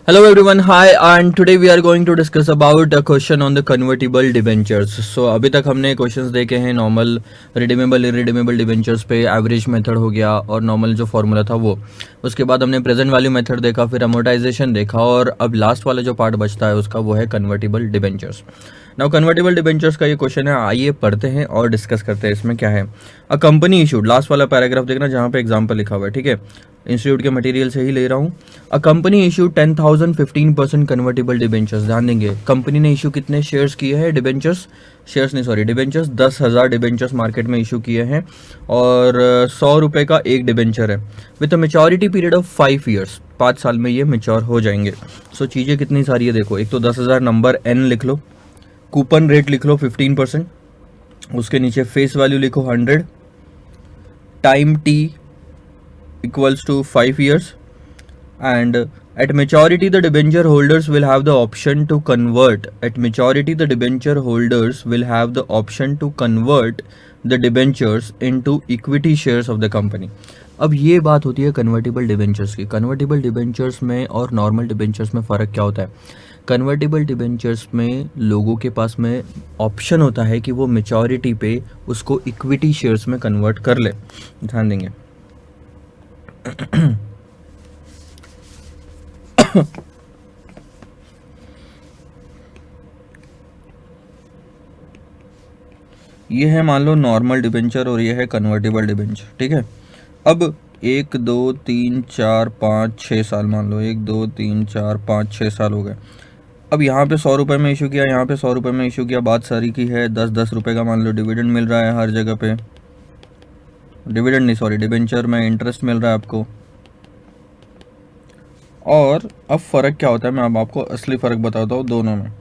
Hello everyone, hi, and today we are going to discuss about a question on the convertible debentures. So अभी तक हमने questions देखे हैं normal redeemable irredeemable debentures पे, average method हो गया और नॉर्मल जो फॉर्मूला था वो। उसके बाद हमने प्रेजेंट वैल्यू मेथड देखा, फिर अमोर्टाइजेशन देखा और अब लास्ट वाला जो पार्ट बचता है उसका वो है convertible debentures. Now convertible debentures का ये क्वेश्चन है, आइए पढ़ते हैं और डिस्कस करते हैं इसमें क्या है। अ कंपनी इशूड, लास्ट वाला पैराग्राफ देखना जहाँ पे एग्जाम्पल लिखा हुआ है, ठीक है, इंस्टीट्यूट के मटेरियल से ही ले रहा हूँ। A company issue 10,000 15% convertible debentures. ध्यान देंगे, कंपनी ने इशू कितने शेयर्स किए हैं, डिबेंचर्स, शेयर्स नहीं सॉरी डिबेंचर्स, 10,000 डिबेंचर्स मार्केट में इशू किए हैं और 100 रुपये का एक डिबेंचर है with a maturity period of 5 years. 5 साल में ये मेच्योर हो जाएंगे। सो चीज़ें कितनी सारी है देखो, एक तो 10,000 नंबर एन लिख लो, कूपन रेट लिख लो 15%, उसके नीचे फेस वैल्यू लिखो 100, time T equals to 5 years, and at maturity the debenture holders will have the option to convert the debentures into equity shares of the company. अब ये बात होती है कन्वर्टिबल डिबेंचर्स की। कन्वर्टिबल डिबेंचर्स में और normal debentures में फ़र्क क्या होता है? कन्वर्टिबल डिबेंचर्स में लोगों के पास में ऑप्शन होता है कि वो मेच्योरिटी पे उसको इक्विटी शेयर्स में कन्वर्ट कर ले। ध्यान देंगे, ये है मान लो नॉर्मल डिबेंचर और ये है कन्वर्टिबल डिबेंचर, ठीक है। अब 1 2 3 4 5 6 साल मान लो, 1 2 3 4 5 6 साल हो गए। अब यहाँ पे 100 रुपये में इशू किया, यहाँ पे 100 रुपये में इशू किया, बात सारी की है 10-10 रुपये का मान लो डिविडेंड मिल रहा है हर जगह पे, डिविडेंड नहीं सॉरी डिबेंचर में इंटरेस्ट मिल रहा है आपको। और अब फ़र्क क्या होता है, मैं अब आपको असली फ़र्क बताता हूँ दोनों में।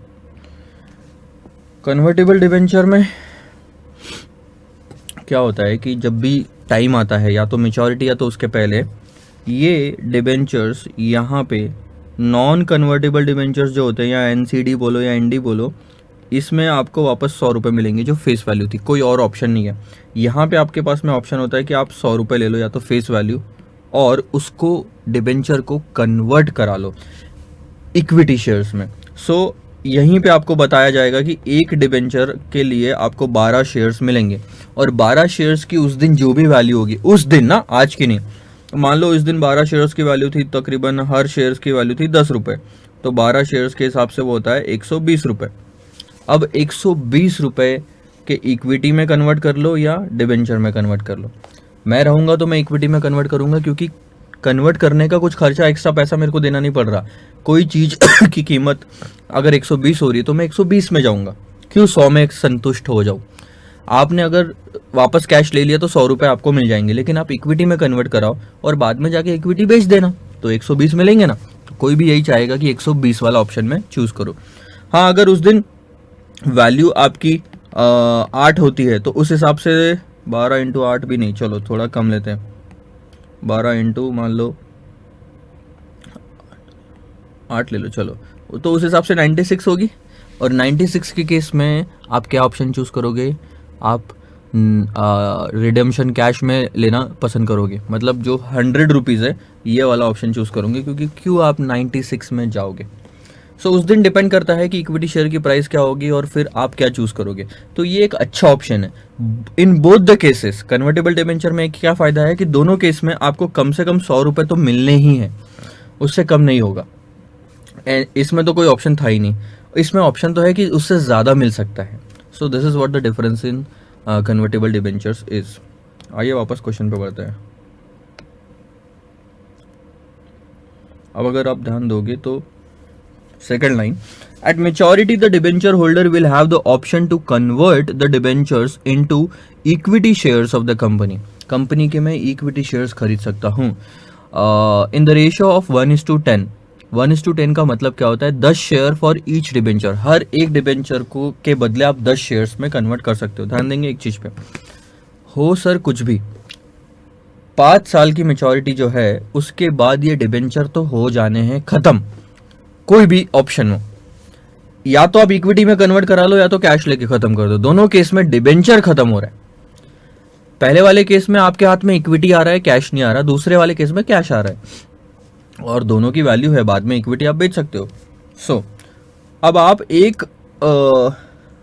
कन्वर्टिबल डिबेंचर में क्या होता है कि जब भी टाइम आता है, या तो मेच्योरिटी या तो उसके पहले, ये डिबेंचर्स यहाँ पे नॉन कन्वर्टेबल डिबेंचर्स जो होते हैं, या एनसीडी बोलो या एनडी बोलो, इसमें आपको वापस 100 रुपये मिलेंगे जो फेस वैल्यू थी, कोई और ऑप्शन नहीं है। यहाँ पे आपके पास में ऑप्शन होता है कि आप 100 रुपये ले लो या तो फेस वैल्यू, और उसको डिबेंचर को कन्वर्ट करा लो इक्विटी शेयर्स में। सो यहीं पे आपको बताया जाएगा कि एक डिबेंचर के लिए आपको 12 शेयर्स मिलेंगे, और 12 शेयर्स की उस दिन जो भी वैल्यू होगी, उस दिन ना, आज की नहीं, मान लो इस दिन 12 शेयर्स की वैल्यू थी, तकरीबन हर शेयर्स की वैल्यू थी 10 रुपये, तो 12 शेयर्स के हिसाब से वो होता है 120 रुपये। अब 120 रुपये के इक्विटी में कन्वर्ट कर लो या डिबेंचर में कन्वर्ट कर लो। मैं रहूँगा तो मैं इक्विटी में कन्वर्ट करूँगा, क्योंकि कन्वर्ट करने का कुछ खर्चा, एक्स्ट्रा पैसा मेरे को देना नहीं पड़ रहा। कोई चीज़ की कीमत अगर 120 हो रही है तो मैं 120 में जाऊँगा, क्यों 100 में संतुष्ट हो जाऊँ। आपने अगर वापस कैश ले लिया तो 100 रुपये आपको मिल जाएंगे, लेकिन आप इक्विटी में कन्वर्ट कराओ और बाद में जाके इक्विटी बेच देना तो 120 मिलेंगे ना। तो कोई भी यही चाहेगा कि 120 वाला ऑप्शन में चूज़ करो। हाँ, अगर उस दिन वैल्यू आपकी 8 होती है तो उस हिसाब से 12 इंटू 8 भी नहीं, चलो थोड़ा कम लेते हैं, 12 इंटू मान लो 8 ले लो, चलो, तो उस हिसाब से 96 होगी। और 96 के केस में आप क्या ऑप्शन चूज़ करोगे? आप रिडेम्पशन कैश में लेना पसंद करोगे, मतलब जो 100 रुपीज़ है ये वाला ऑप्शन चूज़ करोगे, क्योंकि क्यों आप 96 में जाओगे। सो उस दिन डिपेंड करता है कि इक्विटी शेयर की प्राइस क्या होगी और फिर आप क्या चूज़ करोगे। तो ये एक अच्छा ऑप्शन है in both the cases. Convertible debenture में क्या फ़ायदा है कि दोनों केस में आपको कम से कम 100 रुपये तो मिलने ही हैं, उससे कम नहीं होगा। इसमें तो कोई ऑप्शन था ही नहीं, इसमें ऑप्शन तो है कि उससे ज़्यादा मिल सकता है। So this is what the difference in convertible debentures is. आइए वापस क्वेश्चन पे बढ़ते हैं। अब अगर आप ध्यान दोगे तो second line, at maturity the debenture holder will have the option to convert the debentures into equity shares of the company. Company के मैं इक्विटी शेयर्स खरीद सकता हूँ इन द रेशियो ऑफ 1:10। 1:10 का मतलब क्या होता है? 10 शेयर फॉर ईच डिबेंचर। हर एक डिबेंचर को के बदले आप 10 शेयर्स में कन्वर्ट कर सकते हो। ध्यान देंगे एक चीज़ पे, हो सर कुछ भी, 5 साल की मेच्योरिटी जो है उसके बाद ये डिबेंचर तो हो जाने हैं ख़त्म। कोई भी ऑप्शन हो, या तो आप इक्विटी में कन्वर्ट करा लो या तो कैश लेके ख़त्म कर दो। दोनों केस में डिबेंचर ख़त्म हो रहा है। पहले वाले केस में आपके हाथ में इक्विटी आ रहा है, कैश नहीं आ रहा। दूसरे वाले केस में कैश आ रहा है। और दोनों की वैल्यू है, बाद में इक्विटी आप बेच सकते हो। सो अब आप एक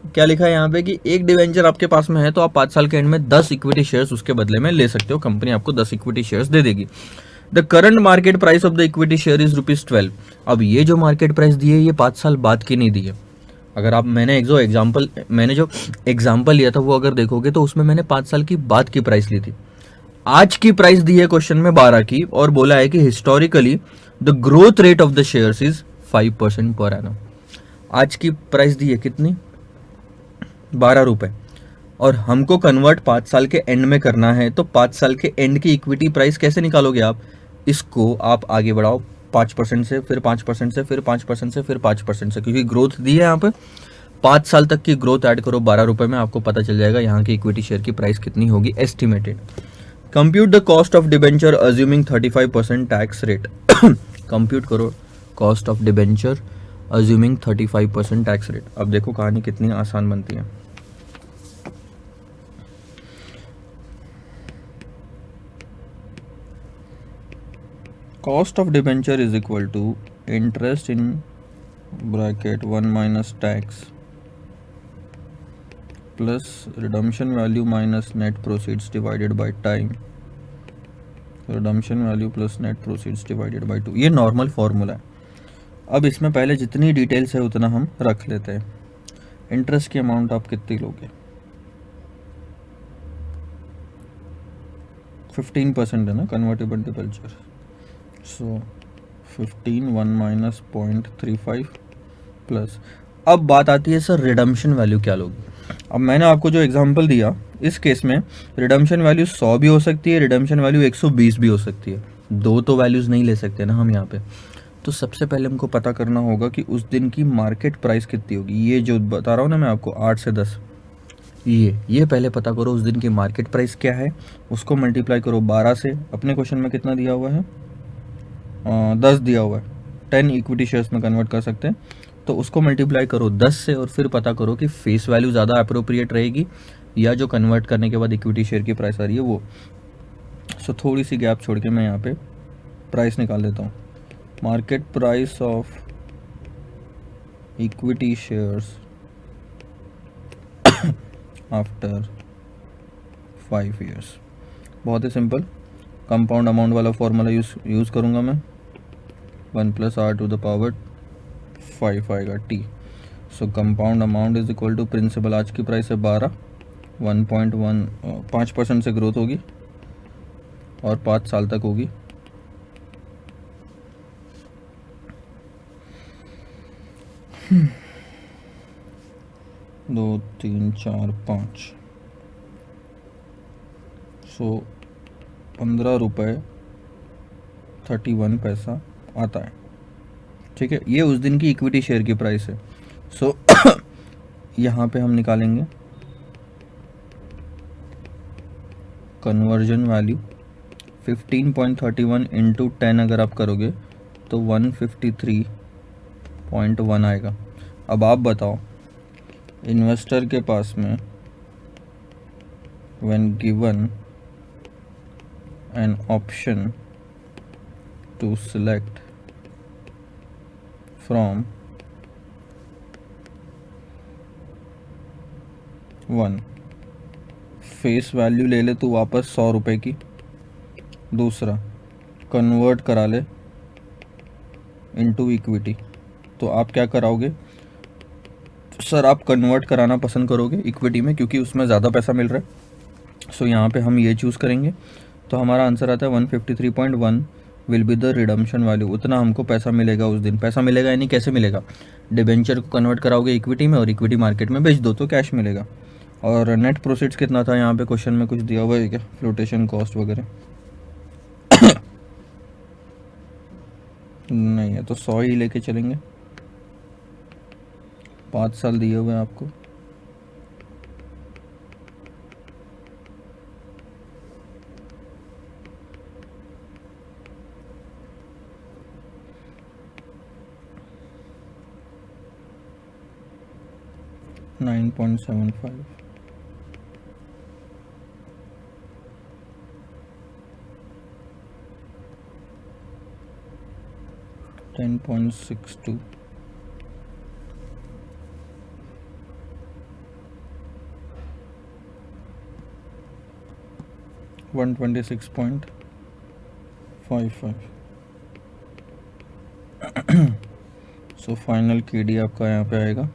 क्या लिखा है यहाँ पे कि एक डिवेंचर आपके पास में है तो आप 5 साल के एंड में 10 इक्विटी शेयर्स उसके बदले में ले सकते हो, कंपनी आपको 10 इक्विटी शेयर्स दे देगी। The current market price of the equity share is ₹12। अब ये जो मार्केट प्राइस दी है ये 5 साल बाद की नहीं दी है। अगर आप मैंने जो एग्जाम्पल लिया था वो अगर देखोगे तो उसमें मैंने 5 साल की बाद की प्राइस ली थी। आज की प्राइस दी है क्वेश्चन में 12 की, और बोला है कि historically the growth rate of the shares is 5% per annum. आज की प्राइस दी है कितनी, ₹12, और हमको कन्वर्ट 5 साल के एंड में करना है, तो 5 साल के एंड की इक्विटी प्राइस कैसे निकालोगे आप, इसको आप आगे बढ़ाओ 5% से, फिर 5% से, फिर 5% से, फिर 5% से, क्योंकि ग्रोथ दी है यहाँ पे। 5 साल तक की ग्रोथ ऐड करो ₹12 में, आपको पता चल जाएगा यहाँ की इक्विटी शेयर की प्राइस कितनी होगी estimated. Compute the cost of debenture assuming 35% tax rate. Compute करो cost of debenture assuming 35% tax rate. अब देखो कहानी कितनी आसान बनती है। Cost of debenture is equal to interest in bracket 1 minus tax plus redemption value minus net proceeds divided by time, redemption value plus net proceeds divided by 2। ये normal formula है। अब इसमें पहले जितनी डिटेल्स है उतना हम रख लेते हैं। इंटरेस्ट की अमाउंट आप कितनी लोगे, 15% है ना कन्वर्टेबल डिबेंचर, सो 15 1 माइनस 0.35 प्लस। अब बात आती है सर रिडम्पशन वैल्यू क्या लोगे। अब मैंने आपको जो एग्जांपल दिया इस केस में रिडम्पशन वैल्यू 100 भी हो सकती है, रिडम्पशन वैल्यू 120 भी हो सकती है, दो तो वैल्यूज़ नहीं ले सकते ना हम यहाँ पे। तो सबसे पहले हमको पता करना होगा कि उस दिन की मार्केट प्राइस कितनी होगी। ये जो बता रहा हूँ ना मैं आपको 8 से 10, ये पहले पता करो उस दिन की मार्केट प्राइस क्या है, उसको मल्टीप्लाई करो 12 से। अपने क्वेश्चन में कितना दिया हुआ है, 10 दिया हुआ है, 10 इक्विटी शेयर्स में कन्वर्ट कर सकते हैं, तो उसको मल्टीप्लाई करो 10 से, और फिर पता करो कि फेस वैल्यू ज़्यादा अप्रोप्रिएट रहेगी या जो कन्वर्ट करने के बाद इक्विटी शेयर की प्राइस आ रही है वो। सो थोड़ी सी गैप छोड़ के मैं यहाँ पे प्राइस निकाल देता हूँ। Market price of equity shares after 5 years, बहुत ही सिंपल कंपाउंड अमाउंट वाला फॉर्मूला यूज़ करूँगा मैं। 1 + r⁵ 5 आएगा t। So compound amount is equal to principal, आज की प्राइस है 12, 1.1 5% से ग्रोथ होगी और 5 साल तक होगी। दो 3 4 5, सो ₹15.31 आता है। ठीक है, ये उस दिन की इक्विटी शेयर की प्राइस है। सो यहाँ पे हम निकालेंगे कन्वर्जन वैल्यू 15.31 इंटू 10 अगर आप करोगे तो 153.1 आएगा। अब आप बताओ इन्वेस्टर के पास में when given an option to select from 1 face value ले ले तो वापस ₹100 की, दूसरा कन्वर्ट करा ले इनटू इक्विटी, तो आप क्या कराओगे सर, आप कन्वर्ट कराना पसंद करोगे इक्विटी में क्योंकि उसमें ज़्यादा पैसा मिल रहा है। सो यहाँ पे हम ये चूज़ करेंगे, तो हमारा आंसर आता है 153.1 will be the redemption value. उतना हमको पैसा मिलेगा उस दिन। पैसा मिलेगा यानी कैसे मिलेगा, डिबेंचर को कन्वर्ट कराओगे इक्विटी में और इक्विटी मार्केट में बेच दो तो कैश मिलेगा। और नेट प्रोसीड्स कितना था यहाँ पे क्वेश्चन में कुछ दिया हुआ है क्या, फ्लोटेशन कॉस्ट वगैरह नहीं है, तो 100 ही लेके चलेंगे। 5 साल दिए हुए हैं आपको, $9.75। 10.62 126.55 सो फाइनल केडी आपका यहाँ पे आएगा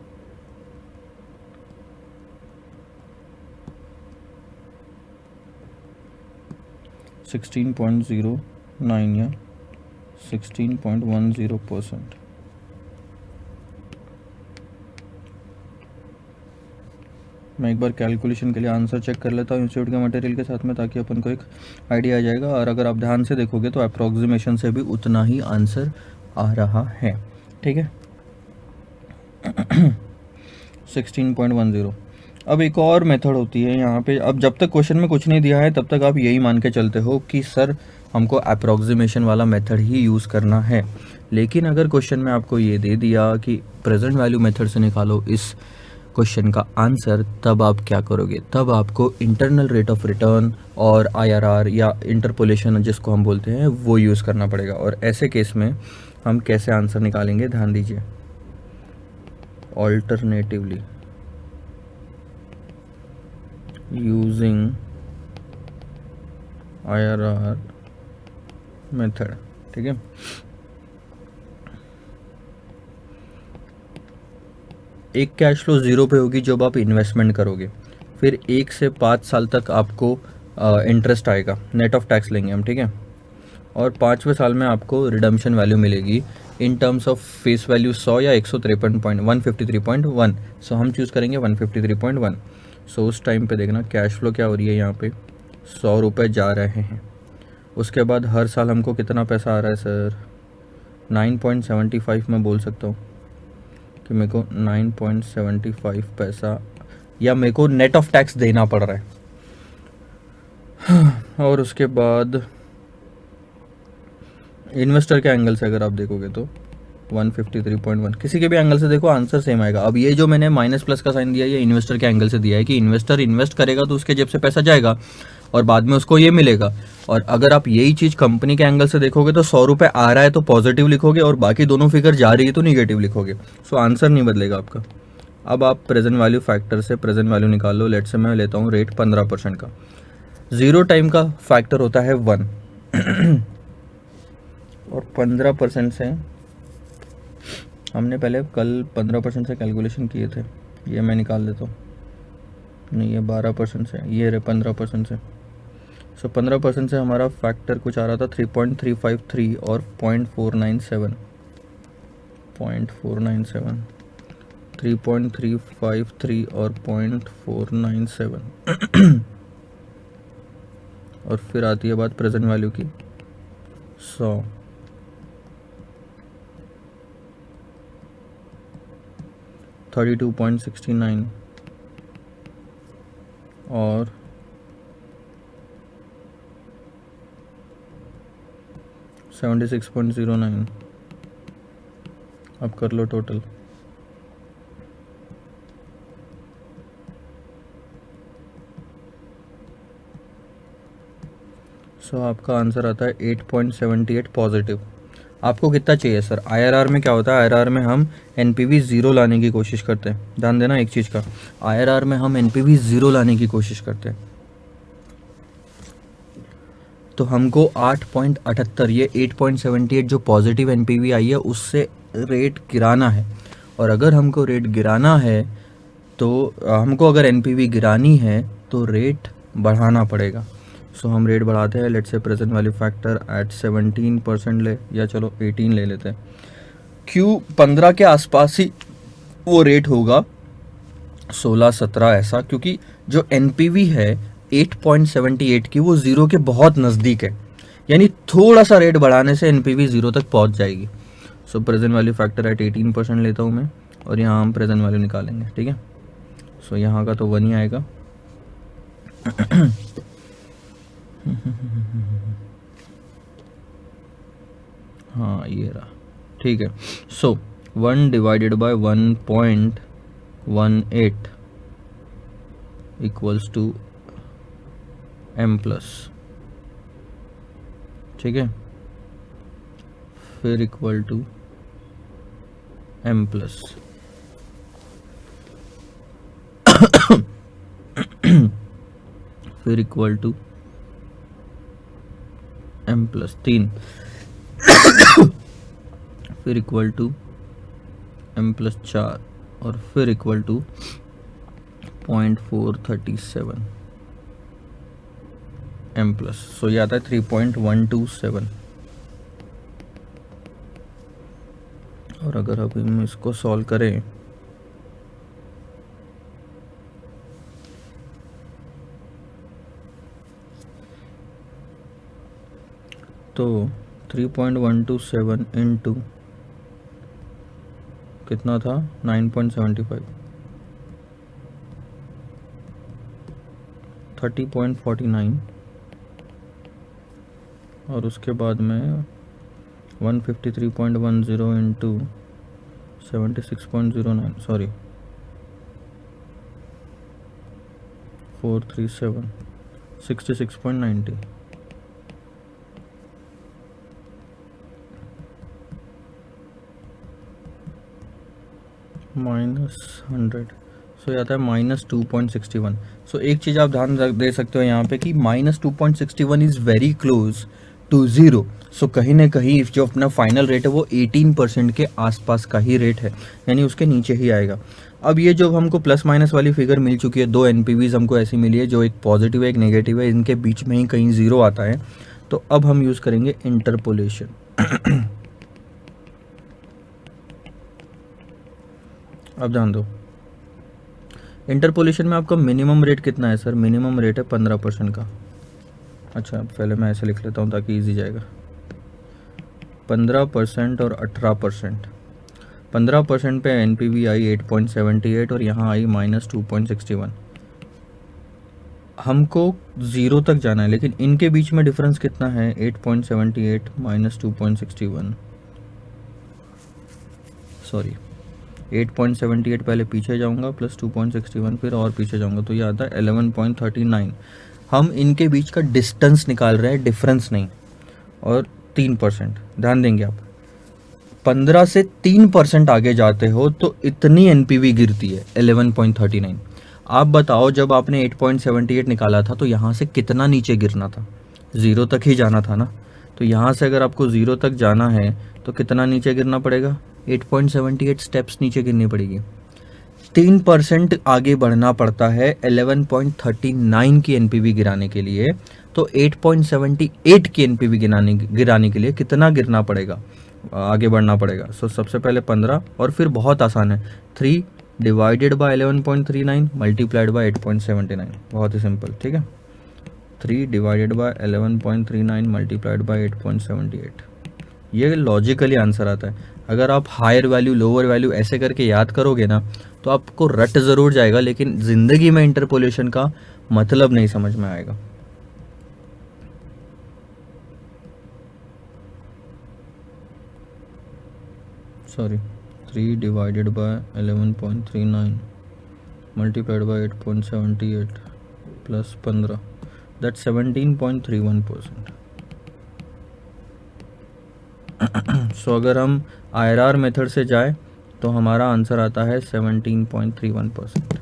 16.09 या 16.10%। मैं एक बार कैलकुलेशन के लिए आंसर चेक कर लेता हूँ इंस्टीट्यूट के मटेरियल के साथ में, ताकि अपन को एक आइडिया आ जाएगा। और अगर आप ध्यान से देखोगे तो अप्रॉक्सीमेशन से भी उतना ही आंसर आ रहा है, ठीक है। 16.10। अब एक और मेथड होती है यहाँ पे। अब जब तक क्वेश्चन में कुछ नहीं दिया है तब तक आप यही मान के चलते हो कि सर हमको अप्रॉक्सीमेशन वाला मेथड ही यूज़ करना है। लेकिन अगर क्वेश्चन में आपको ये दे दिया कि प्रेजेंट वैल्यू मेथड से निकालो इस क्वेश्चन का आंसर, तब आप क्या करोगे? तब आपको इंटरनल रेट ऑफ रिटर्न और IRR या इंटरपोलेशन जिसको हम बोलते हैं वो यूज़ करना पड़ेगा। और ऐसे केस में हम कैसे आंसर निकालेंगे, ध्यान दीजिए। ऑल्टरनेटिवली यूजिंग IRR मेथड, ठीक है। एक कैश फ्लो ज़ीरो पे होगी जब आप इन्वेस्टमेंट करोगे, फिर 1 से 5 साल तक आपको इंटरेस्ट आएगा, नेट ऑफ टैक्स लेंगे हम, ठीक है। और 5वें साल में आपको रिडम्पशन वैल्यू मिलेगी in terms of face value 100 या 153.1। सो हम चूज़ करेंगे 153.1। सो उस टाइम पे देखना कैश फ्लो क्या हो रही है, यहाँ पे 100 रुपये जा रहे हैं। उसके बाद हर साल हमको कितना पैसा आ रहा है सर? 9.75 मैं बोल सकता हूँ कि मेरे को 9.75 पैसा या मेरे को नेट ऑफ टैक्स देना पड़ रहा है। और उसके बाद इन्वेस्टर के एंगल से अगर आप देखोगे तो 153.1, किसी के भी एंगल से देखो आंसर सेम आएगा। अब ये जो मैंने माइनस प्लस का साइन दिया है ये इन्वेस्टर के एंगल से दिया है कि इन्वेस्टर इन्वेस्ट करेगा तो उसके जेब से पैसा जाएगा और बाद में उसको ये मिलेगा। और अगर आप यही चीज़ कंपनी के एंगल से देखोगे तो 100 रुपये आ रहा है तो पॉजिटिव लिखोगे और बाकी दोनों फिगर जा रही है तो निगेटिव लिखोगे। सो आंसर नहीं बदलेगा आपका। अब आप प्रेजेंट वैल्यू फैक्टर से प्रेजेंट वैल्यू निकाल लो। लेट से मैं लेता हूँ रेट 15% का। 0 टाइम का फैक्टर होता है 1 और 15% से हमने पहले कल 15% से कैलकुलेशन किए थे, ये मैं निकाल देता हूँ। नहीं, ये 12% से, ये रहे 15% से। सो 15% से हमारा फैक्टर कुछ आ रहा था 3.353 और 0.497 3.353 और 0.497 और फिर आती है बात प्रेजेंट वैल्यू की 100। $32.69 और 76.09। अब कर लो टोटल। सो आपका आंसर आता है 8.78 पॉजिटिव। आपको कितना चाहिए सर? IRR में क्या होता है, IRR में हम NPV 0 लाने की कोशिश करते हैं। ध्यान देना एक चीज़ का, IRR में हम NPV 0 लाने की कोशिश करते हैं। तो हमको 8.78, ये 8.78 जो पॉजिटिव NPV आई है उससे रेट गिराना है। और अगर हमको रेट गिराना है तो हमको अगर NPV गिरानी है तो रेट बढ़ाना पड़ेगा। सो हम रेट बढ़ाते हैं। Let's say present value factor eight 17% ले, या चलो 18 ले लेते हैं। क्यों 15 के आसपास ही वो रेट होगा, 16-17 ऐसा, क्योंकि जो NPV है 8.78 की वो 0 के बहुत नज़दीक है, यानी थोड़ा सा रेट बढ़ाने से NPV 0 तक पहुंच जाएगी। So present value factor at 18% लेता हूँ मैं और यहाँ हम प्रेजेंट वैल्यू निकालेंगे, ठीक है। सो यहाँ का तो 1 ही आएगा। हाँ ये रहा, ठीक है। So 1 divided by 1.18 equals to M plus, ठीक है। फिर इक्वल टू एम प्लस, फिर इक्वल टू एम प्लस 3, फिर इक्वल टू एम प्लस 4 और फिर equal to 0.437 M plus. So ये आता है 3.127। और अगर अभी हम इसको सॉल्व करें तो 3.127 इंटू कितना था 9.75, 30.49 और उसके बाद में 153.10 इंटू 76.09 सॉरी 437 66.90 -100। सो आता है -2.61। सो एक चीज़ आप ध्यान दे सकते हो यहाँ पे कि -2.61 is very close to zero. So कहीं ना कहीं जो अपना फाइनल रेट है वो 18% के आसपास का ही रेट है, यानी उसके नीचे ही आएगा। अब ये जो हमको प्लस माइनस वाली फिगर मिल चुकी है, दो एनपीवीज हमको ऐसी मिली है जो एक पॉजिटिव है एक नेगेटिव है, इनके बीच में ही कहीं ज़ीरो आता है। तो अब हम यूज़ करेंगे इंटरपोलेशन। अब ध्यान दो, इंटरपोलेशन में आपका मिनिमम रेट कितना है सर? मिनिमम रेट है 15% का। अच्छा पहले मैं ऐसे लिख लेता हूँ ताकि इजी जाएगा। 15% और 18%। 15% पे एनपीवी आई 8.78 और यहाँ आई -2.61। हमको ज़ीरो तक जाना है, लेकिन इनके बीच में डिफरेंस कितना है? 8.78 -2.61 सॉरी 8.78 पहले पीछे जाऊंगा प्लस 2.61 फिर और पीछे जाऊंगा, तो ये आता है 11.39। हम इनके बीच का डिस्टेंस निकाल रहे हैं, डिफरेंस नहीं। और 3% ध्यान देंगे आप, 15 से 3% आगे जाते हो तो इतनी एनपीवी गिरती है 11.39। आप बताओ जब आपने 8.78 निकाला था तो यहाँ से कितना नीचे गिरना था? ज़ीरो तक ही जाना था ना। तो यहाँ से अगर आपको ज़ीरो तक जाना है तो कितना नीचे गिरना पड़ेगा? 8.78 स्टेप्स नीचे गिरनी पड़ेगी। 3% आगे बढ़ना पड़ता है 11.39 की एनपीवी गिराने के लिए। तो 8.78 की एनपीवी गिराने के लिए कितना गिरना पड़ेगा, आगे बढ़ना पड़ेगा? सो सबसे पहले 15 और फिर बहुत आसान है 3 डिवाइडेड बाय 11.39 मल्टीप्लाइड बाय 8.79। बहुत ही सिंपल, ठीक है। 3 डिवाइडेड बाय 11.39 मल्टीप्लाइड बाय 8.78। ये लॉजिकली आंसर आता है। अगर आप हायर वैल्यू लोअर वैल्यू ऐसे करके याद करोगे ना तो आपको रट ज़रूर जाएगा, लेकिन ज़िंदगी में इंटरपोलेशन का मतलब नहीं समझ में आएगा। Sorry 3 divided by 11.39 multiplied by 8.78 plus 15 that 17.31%। सो अगर हम IRR मेथड से जाए तो हमारा आंसर आता है 17.31%।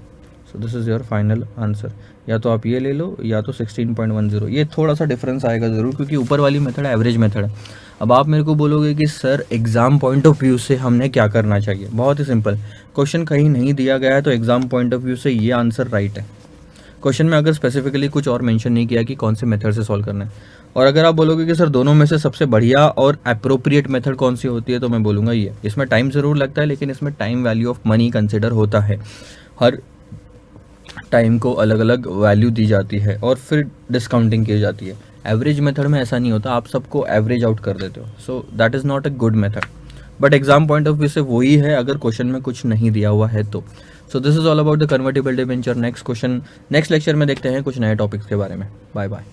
So this is your final answer. या तो आप ये ले लो या तो 16.10। ये थोड़ा सा डिफरेंस आएगा ज़रूर क्योंकि ऊपर वाली मेथड एवरेज मेथड है। अब आप मेरे को बोलोगे कि sir exam point of view से हमने क्या करना चाहिए? बहुत ही सिंपल, क्वेश्चन कहीं नहीं दिया गया है तो एग्ज़ाम पॉइंट ऑफ व्यू से ये आंसर राइट है। क्वेश्चन में अगर स्पेसिफिकली कुछ और मेंशन नहीं किया कि कौन से मेथड से सॉल्व करना है। और अगर आप बोलोगे कि सर दोनों में से सबसे बढ़िया और अप्रोप्रिएट मेथड कौन सी होती है, तो मैं बोलूँगा ये। इसमें टाइम ज़रूर लगता है लेकिन इसमें time value of money consider होता है। हर टाइम को अलग अलग वैल्यू दी जाती है और फिर डिस्काउंटिंग की जाती है। एवरेज मेथड में ऐसा नहीं होता, आप सबको एवरेज आउट कर देते हो। So that is not a good method, but exam point of view से वही है अगर क्वेश्चन में कुछ नहीं दिया हुआ है तो। So this is all about the convertible debenture. Next lecture में देखते हैं कुछ नए टॉपिक्स के बारे में। Bye bye.